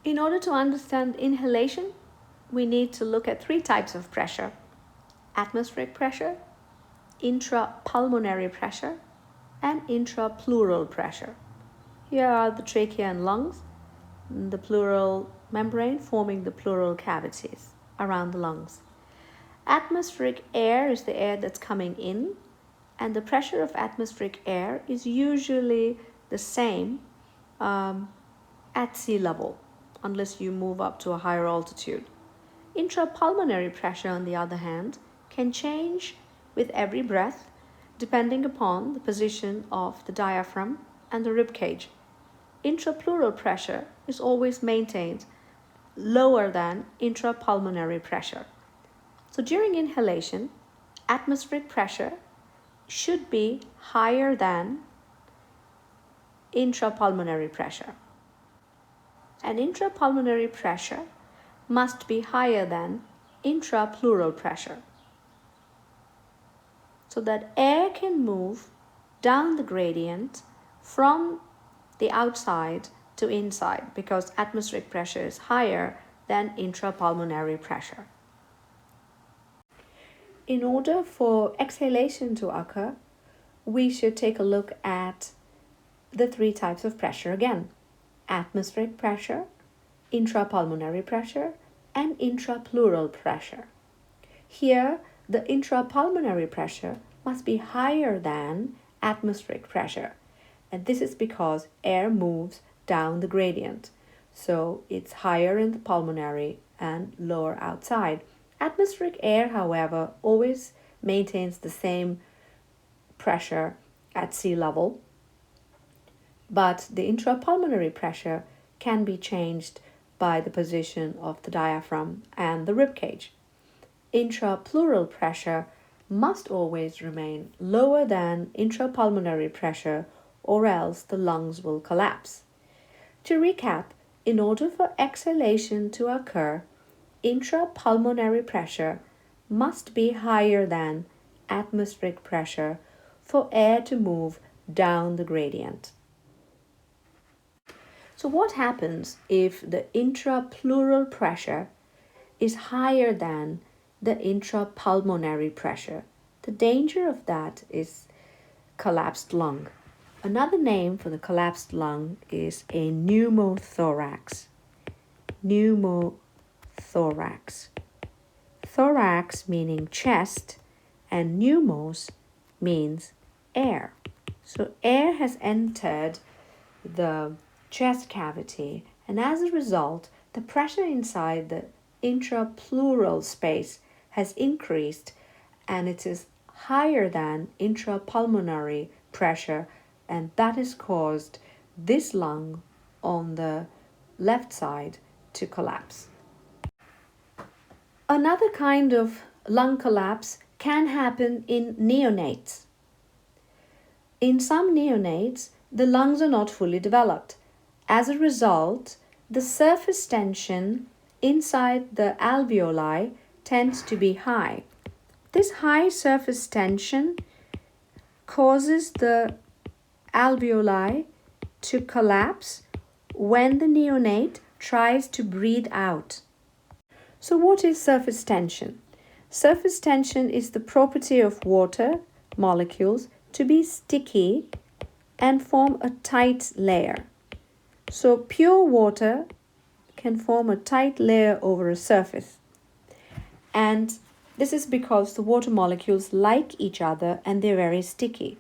In order to understand inhalation, we need to look at three types of pressure: atmospheric pressure, intrapulmonary pressure, and intrapleural pressure. Here are the trachea and lungs, the pleural membrane forming the pleural cavities around the lungs. Atmospheric air is the air that's coming in, and the pressure of atmospheric air is usually the same at sea level, unless you move up to a higher altitude. Intrapulmonary pressure, on the other hand, can change with every breath depending upon the position of the diaphragm and the rib cage. Intrapleural pressure is always maintained lower than intrapulmonary pressure. So during inhalation, atmospheric pressure should be higher than intrapulmonary pressure. And intrapulmonary pressure must be higher than intrapleural pressure, so that air can move down the gradient from the outside to inside, because atmospheric pressure is higher than intrapulmonary pressure. In order for exhalation to occur, we should take a look at the three types of pressure again: atmospheric pressure, intrapulmonary pressure, and intrapleural pressure. Here, the intrapulmonary pressure must be higher than atmospheric pressure, and this is because air moves down the gradient, so it's higher in the pulmonary and lower outside. Atmospheric air, however, always maintains the same pressure at sea level, but the intrapulmonary pressure can be changed by the position of the diaphragm and the rib cage. Intrapleural pressure must always remain lower than intrapulmonary pressure, or else the lungs will collapse. To recap, in order for exhalation to occur, intrapulmonary pressure must be higher than atmospheric pressure for air to move down the gradient. So what happens if the intrapleural pressure is higher than the intrapulmonary pressure? The danger of that is collapsed lung. Another name for the collapsed lung is a pneumothorax. Pneumothorax. Thorax meaning chest, and pneumos means air. So air has entered the chest cavity, and as a result, the pressure inside the intrapleural space has increased, and it is higher than intrapulmonary pressure, and that has caused this lung on the left side to collapse. Another kind of lung collapse can happen in neonates. In some neonates, the lungs are not fully developed. As a result, the surface tension inside the alveoli tends to be high. This high surface tension causes the alveoli to collapse when the neonate tries to breathe out. So what is surface tension? Surface tension is the property of water molecules to be sticky and form a tight layer. So pure water can form a tight layer over a surface. And this is because the water molecules like each other and they're very sticky.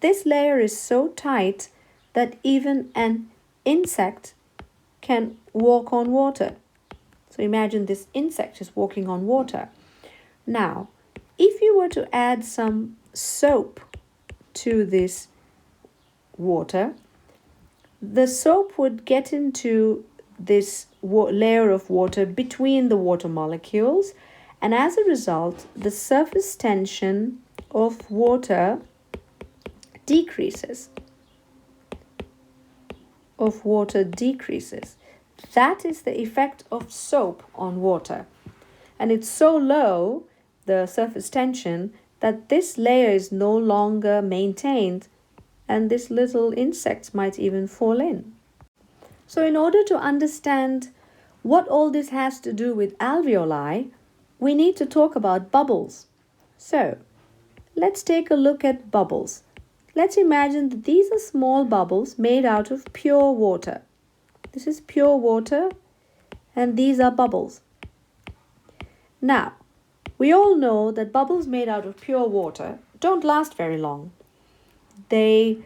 This layer is so tight that even an insect can walk on water. So imagine this insect is walking on water. Now, if you were to add some soap to this water, the soap would get into this layer of water between the water molecules, and as a result, the surface tension of water decreases. That is the effect of soap on water. And it's so low, the surface tension, that this layer is no longer maintained, and these little insects might even fall in. So in order to understand what all this has to do with alveoli, we need to talk about bubbles. So let's take a look at bubbles. Let's imagine that these are small bubbles made out of pure water. This is pure water and these are bubbles. Now, we all know that bubbles made out of pure water don't last very long. They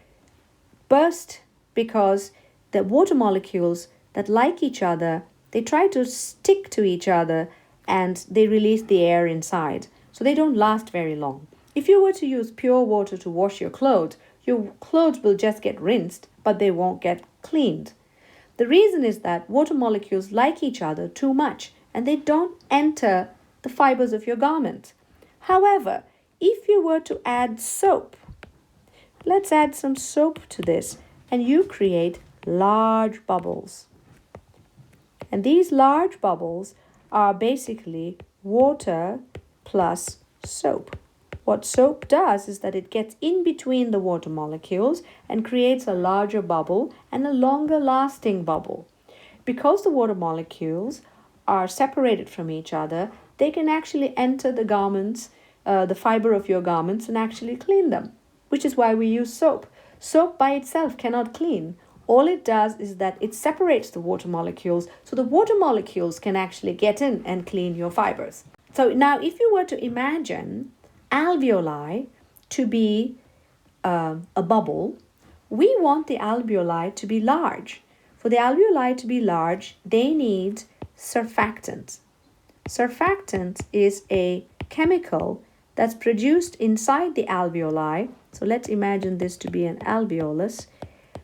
burst because the water molecules that like each other, they try to stick to each other and they release the air inside. So they don't last very long. If you were to use pure water to wash your clothes will just get rinsed, but they won't get cleaned. The reason is that water molecules like each other too much and they don't enter the fibers of your garment. However, if you were to add soap, let's add some soap to this and you create large bubbles. And these large bubbles are basically water plus soap. What soap does is that it gets in between the water molecules and creates a larger bubble and a longer lasting bubble. Because the water molecules are separated from each other, they can actually enter the garments, the fiber of your garments, and actually clean them, which is why we use soap. Soap by itself cannot clean. All it does is that it separates the water molecules so the water molecules can actually get in and clean your fibers. So now if you were to imagine alveoli to be a bubble, we want the alveoli to be large. For the alveoli to be large, they need surfactant. Surfactant is a chemical that's produced inside the alveoli. So let's imagine this to be an alveolus.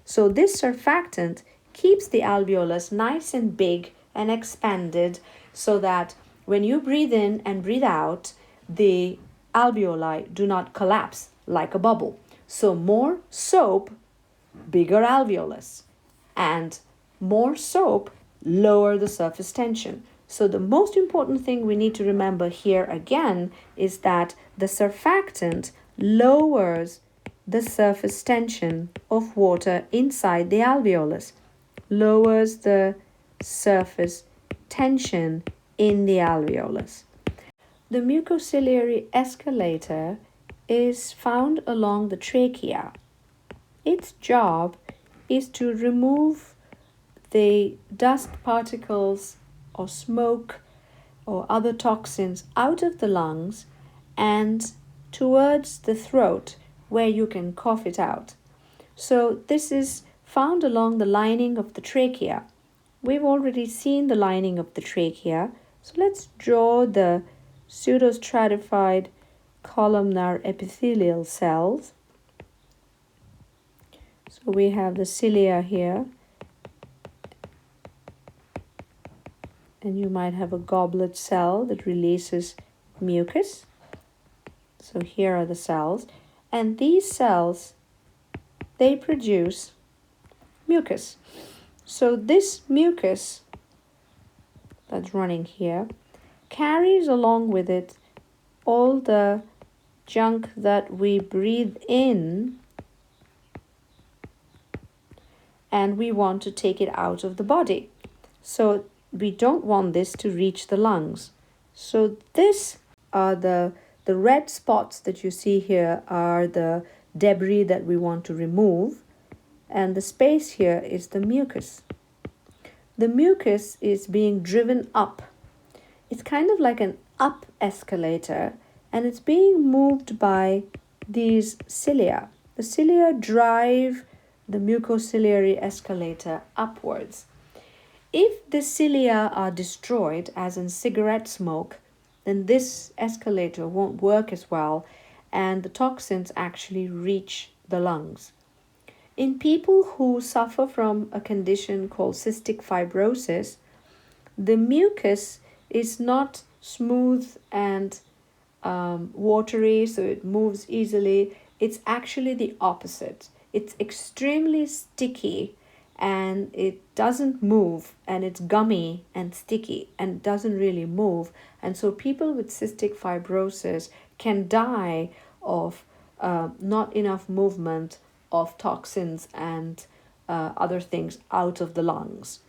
So this surfactant keeps the alveolus nice and big and expanded so that when you breathe in and breathe out, the alveoli do not collapse like a bubble. So more soap, bigger alveolus, and more soap, lower the surface tension. So the most important thing we need to remember here again is that the surfactant lowers the surface tension of water inside the alveolus, lowers the surface tension in the alveolus. The mucociliary escalator is found along the trachea. Its job is to remove the dust particles or smoke or other toxins out of the lungs and towards the throat where you can cough it out. So this is found along the lining of the trachea. We've already seen the lining of the trachea. So let's draw the pseudostratified columnar epithelial cells. So we have the cilia here. And you might have a goblet cell that releases mucus. So here are the cells. And these cells, they produce mucus. So this mucus that's running here carries along with it all the junk that we breathe in and we want to take it out of the body. So we don't want this to reach the lungs. So this are the red spots that you see here are the debris that we want to remove, and the space here is the mucus. The mucus is being driven up. It's kind of like an up escalator, and it's being moved by these cilia. The cilia drive the mucociliary escalator upwards. If the cilia are destroyed, as in cigarette smoke, then this escalator won't work as well and the toxins actually reach the lungs. In people who suffer from a condition called cystic fibrosis, the mucus is not smooth and watery, so it moves easily. It's actually the opposite. It's extremely sticky and it doesn't move, and it's gummy and sticky and doesn't really move. And so people with cystic fibrosis can die of not enough movement of toxins and other things out of the lungs.